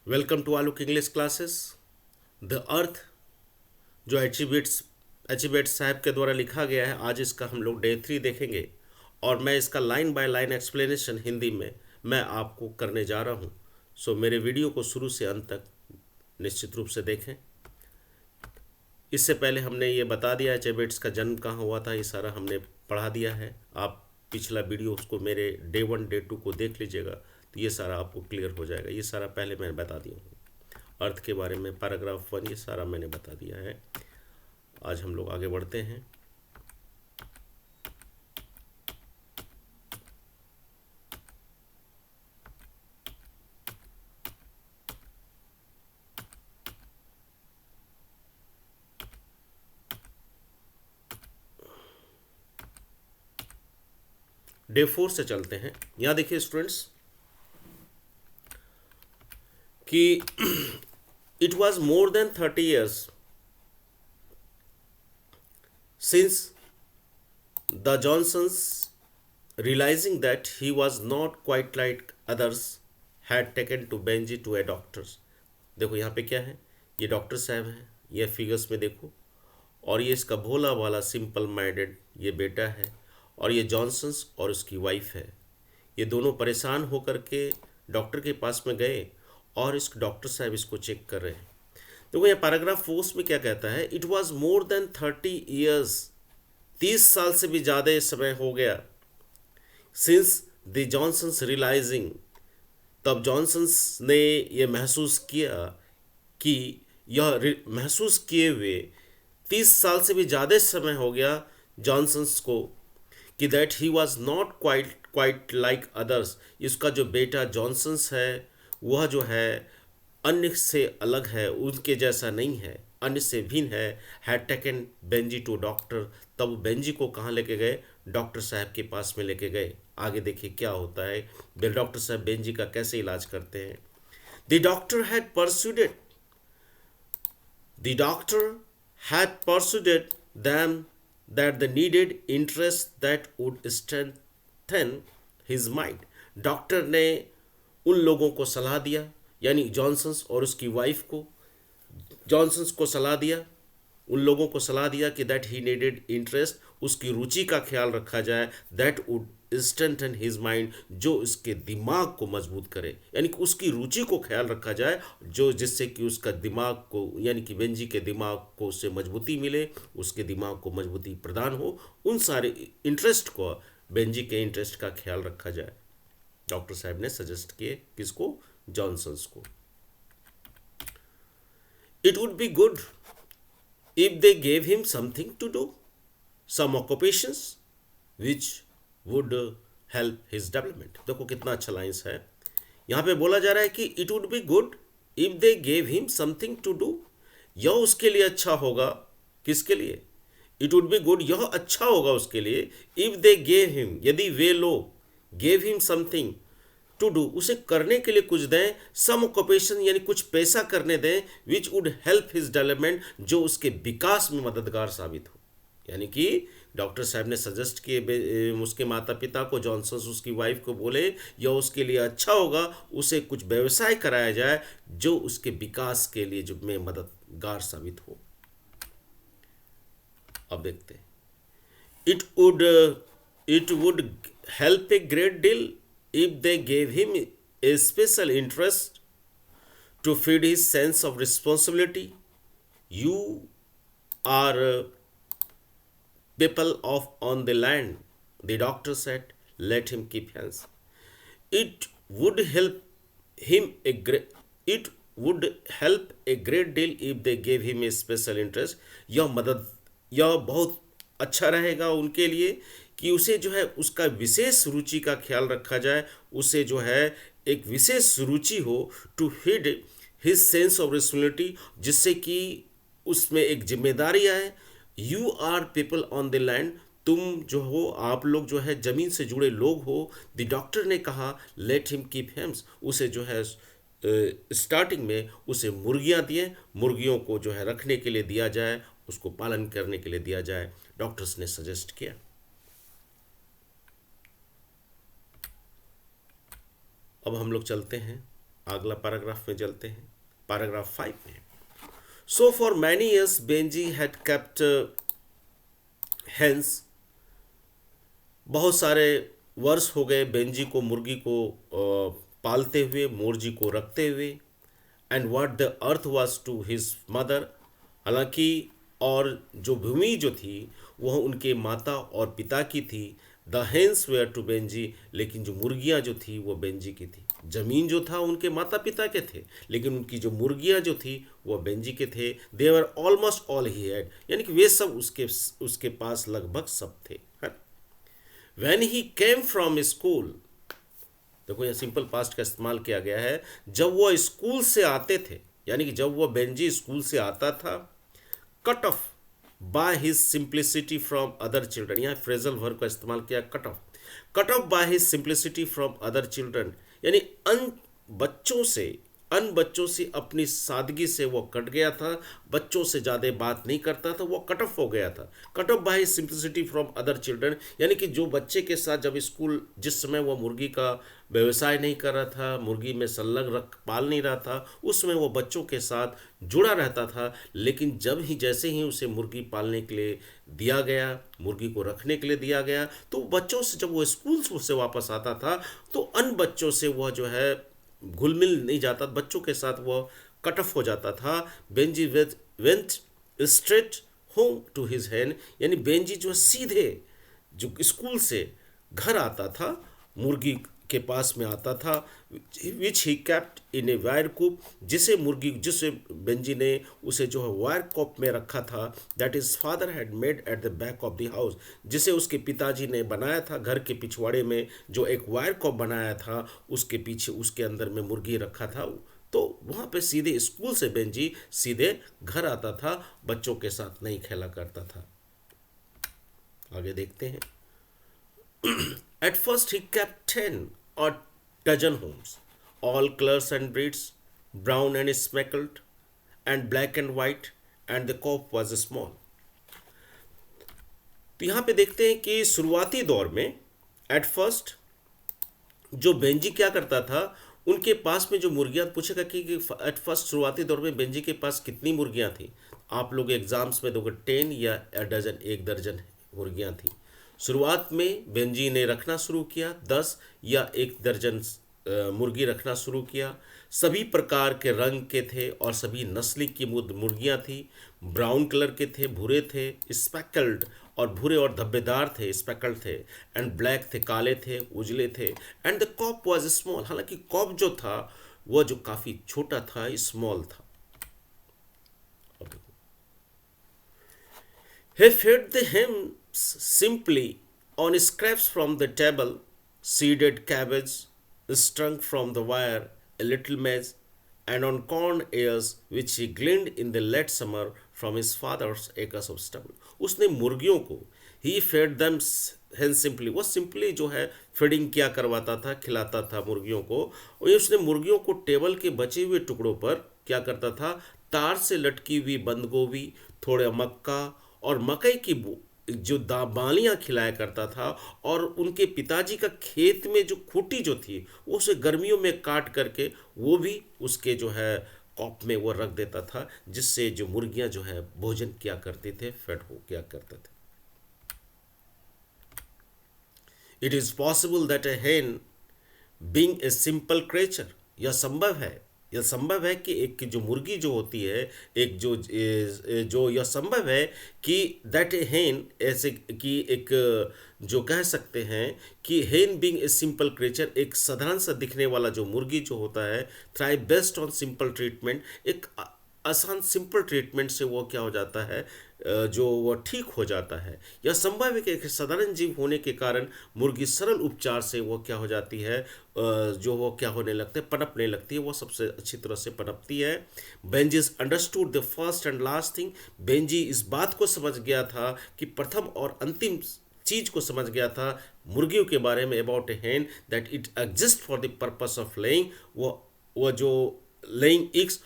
Welcome to Alok English classes. The earth जो H साहब के द्वारा लिखा गया है, आज इसका हम लोग डे 3 देखेंगे और मैं इसका line by line explanation Hindi में मैं आपको करने जा रहा हूँ। सो मेरे वीडियो को शुरू से अंत तक निश्चित रूप से देखें। इससे पहले हमने ये बता दिया है एच का जन्म कहाँ हुआ था, ये सारा हमने पढ़ा दिया है। आप पिछला वीडियो उसको मेरे डे 1 डे 2 को देख लीजिएगा तो ये सारा आपको क्लियर हो जाएगा। ये सारा पहले मैंने बता दिया हूँ, अर्थ के बारे में पैराग्राफ 1 ये सारा मैंने बता दिया है। आज हम लोग आगे बढ़ते हैं। डे 4 से चलते हैं। यहाँ देखिए स्टूडेंट्स कि it was more than 30 years since the Johnsons, realizing that he was not quite like others, had taken to Benji to a doctor। देखो यहाँ पे क्या है, ये डॉक्टर साहब हैं, ये फिगर्स में देखो, और ये इसका भोला वाला सिंपल माइंडेड ये बेटा है, और ये जॉनसन्स और उसकी वाइफ है। ये दोनों परेशान होकर के डॉक्टर के पास में गए और इस डॉक्टर साहब इसको चेक कर रहे हैं। देखो ये पैराग्राफ 4 में क्या कहता है, it was more than 30 years, 30 साल से भी ज़्यादा समय हो गया, सिंस द जॉनसन्स रियलाइजिंग, तब जॉनसन्स ने यह महसूस किया कि महसूस किए हुए 30 साल से भी ज़्यादा समय हो गया जॉनसन्स को कि that he was not quite like others, इसका जो बेटा जॉनसन्स है वह जो है अन्य से अलग है, उनके जैसा नहीं है, अन्य से भिन्न है। Had taken Benjy to doctor, तब बेंजी को कहाँ लेके गए, डॉक्टर साहब के पास में लेके गए। आगे देखिए क्या होता है, डॉक्टर साहब बेंजी का कैसे इलाज करते हैं। The doctor had persuaded The doctor had persuaded them that the needed interest that would strengthen his mind। Doctor ने उन लोगों को सलाह दिया, यानी जॉनसन्स और उसकी वाइफ को, जॉनसन्स को सलाह दिया, उन लोगों को सलाह दिया कि दैट ही नीडेड इंटरेस्ट, उसकी रुचि का ख्याल रखा जाए, that would strengthen his mind, जो उसके दिमाग को मजबूत करे, यानी कि उसकी रुचि को ख्याल रखा जाए, जो जिससे कि उसका दिमाग को, यानी कि बेंजी के दिमाग को उससे मजबूती मिले, उसके दिमाग को मजबूती प्रदान हो। उन सारे इंटरेस्ट को, बेंजी के इंटरेस्ट का ख्याल रखा जाए। डॉक्टर साहब ने सजेस्ट किए किसको, जॉनसन्स को। It would be good if they gave him something to do, some occupations which would help his development। देखो कितना अच्छा लाइन्स है, यहाँ पे बोला जा रहा है कि it would be good if they gave him something to do, यह उसके लिए अच्छा होगा, किसके लिए, it would be good, यह अच्छा होगा उसके लिए, if they gave him, यदि वे लोग gave him something to do, उसे करने के लिए कुछ दें, सम ऑक्यूपेशन यानी कुछ पैसा करने दें, which would help his development, जो उसके विकास में मददगार साबित हो। यानी कि डॉक्टर साहब ने सजेस्ट किए उसके माता पिता को, जॉनसन्स उसकी वाइफ को बोले यह उसके लिए अच्छा होगा, उसे कुछ व्यवसाय कराया जाए जो उसके विकास के लिए जो में मददगार साबित हो। अब देखते हैं, it would help a great deal if they gave him a special interest to feed his sense of responsibility। You are people of on the land, the doctor said, let him keep hands। It would help him a great it would help a great deal if they gave him a special interest। यह बहुत अच्छा रहेगा उनके लिए कि उसे जो है उसका विशेष रुचि का ख्याल रखा जाए, उसे जो है एक विशेष रुचि हो, to feed his sense of responsibility, जिससे कि उसमें एक जिम्मेदारी आए। You are people on the land, तुम जो हो, आप लोग जो है ज़मीन से जुड़े लोग हो। द डॉक्टर ने कहा लेट हिम कीप हेम्स, उसे जो है स्टार्टिंग में उसे मुर्गियाँ दिए, मुर्गियों को जो है रखने के लिए दिया जाए, उसको पालन करने के लिए दिया जाए, डॉक्टर्स ने सजेस्ट किया। अब हम लोग चलते हैं अगला पैराग्राफ में चलते हैं, पैराग्राफ 5 में। So for many years Benji had kept hence, बहुत सारे वर्ष हो गए बेंजी को, मुर्गी को पालते हुए, मुर्गी को रखते हुए। And what the earth was to his mother, हालांकि और जो भूमि जो थी वह उनके माता और पिता की थी। The hens were to Benjy, लेकिन जो मुर्गियाँ जो थी वो बेंजी की थी। जमीन जो था उनके माता पिता के थे, लेकिन उनकी जो मुर्गियाँ जो थी वो बेंजी के थे। They were almost all he had, यानी कि वे सब उसके पास लगभग सब थे। When he came from school, देखो यह सिंपल पास्ट का इस्तेमाल किया गया है, जब वह स्कूल से आते थे, यानी कि जब वह बेंजी स्कूल से आता था। Cut off by his simplicity from other children, यहाँ फ्रेजल वर्ब का इस्तेमाल किया, cut off by his simplicity from other children, यानी अन बच्चों से अपनी सादगी से वो कट गया था, बच्चों से ज़्यादा बात नहीं करता था, वो कट ऑफ हो गया था। Cut off by simplicity from other children, यानी कि जो बच्चे के साथ जब स्कूल, जिस समय वो मुर्गी का व्यवसाय नहीं कर रहा था, मुर्गी में संलग्न रख पाल नहीं रहा था, उस समय वो बच्चों के साथ जुड़ा रहता था। लेकिन जैसे ही उसे मुर्गी पालने के लिए दिया गया, मुर्गी को रखने के लिए दिया गया, तो बच्चों से, जब वो स्कूल से वापस आता था तो अन बच्चों से वह जो है घुल मिल नहीं जाता, बच्चों के साथ वह कट ऑफ हो जाता था। Benjy went straight home to his hen, यानी बेंजी जो सीधे जो स्कूल से घर आता था, मुर्गी के पास में आता था, विच he kept in a wire कूप, जिसे बेंजी ने उसे जो है वायर कॉप में रखा था। That is father had made at the back of the house, जिसे उसके पिताजी ने बनाया था घर के पिछवाड़े में, जो एक वायर कॉप बनाया था, उसके पीछे उसके अंदर में मुर्गी रखा था। तो वहाँ पे सीधे स्कूल से बेंजी सीधे घर आता था, बच्चों के साथ नहीं खेला करता था। आगे देखते हैं। At first he kept 10 or dozen homes, all colors and breeds, brown and speckled, and black and white, and the coop was small. तो यहाँ पे देखते हैं कि शुरुआती दौर में एट फर्स्ट जो बेंजी क्या करता था, उनके पास में जो मुर्गियाँ, पूछेगा कि एट फर्स्ट शुरुआती दौर में बेंजी के पास कितनी मुर्गियाँ थी। आप लोग एग्जाम्स में दोगे 10 या डजन, 1 दर्जन मुर्गियाँ थी। शुरुआत में बेंजी ने रखना शुरू किया 10 या 1 दर्जन मुर्गी रखना शुरू किया। सभी प्रकार के रंग के थे और सभी नस्ल की मुर्गियाँ थी। ब्राउन कलर के थे, भूरे थे, स्पेकल्ड और भूरे और धब्बेदार थे, स्पेकल्ड थे, एंड ब्लैक थे, काले थे, उजले थे। And the cop was small, हालांकि कॉप जो था वह जो काफ़ी छोटा था, स्मॉल था। He fed the hens simply on scraps from the table, seeded cabbage strung from the wire, a little maize, and on corn ears which he gleaned in the late summer from his father's acres of stubble. उसने मुर्गियों को he fed them hens simply, वो simply जो है feeding क्या करवाता था, खिलाता था मुर्गियों को। और उसने मुर्गियों को टेबल के बचे हुए टुकड़ों पर क्या करता था, तार से लटकी हुई बंद गोभी, थोड़ा मक्का और मकई की जो बालियाँ खिलाया करता था। और उनके पिताजी का खेत में जो खूटी जो थी वो उसे गर्मियों में काट करके वो भी उसके जो है कॉप में वो रख देता था, जिससे जो मुर्गियाँ जो है भोजन क्या करते थे, फेड हो क्या करते थे। इट इज़ पॉसिबल दैट ए हेन बीइंग ए सिंपल क्रेचर, यह संभव है कि एक जो मुर्गी जो होती है, एक जो यह संभव है कि दैट ए हेन, ऐसे कि एक जो कह सकते हैं कि हेन बीइंग ए सिंपल क्रेचर, एक साधारण सा दिखने वाला जो मुर्गी जो होता है, thrive best on simple treatment, एक आसान सिंपल ट्रीटमेंट से वो क्या हो जाता है, जो वो ठीक हो जाता है। यह संभव है कि एक साधारण जीव होने के कारण मुर्गी सरल उपचार से वो क्या हो जाती है, जो वो क्या होने लगते हैं, पनपने लगती है, वो सबसे अच्छी तरह से पनपती है। Benjy's understood the first and last thing, Benjy इस बात को समझ गया था कि प्रथम और अंतिम चीज को समझ गया था मुर्गियों के बारे में, अबाउट ए हेन, that it exist for the purpose of laying, वो जो लेइंग एग्स,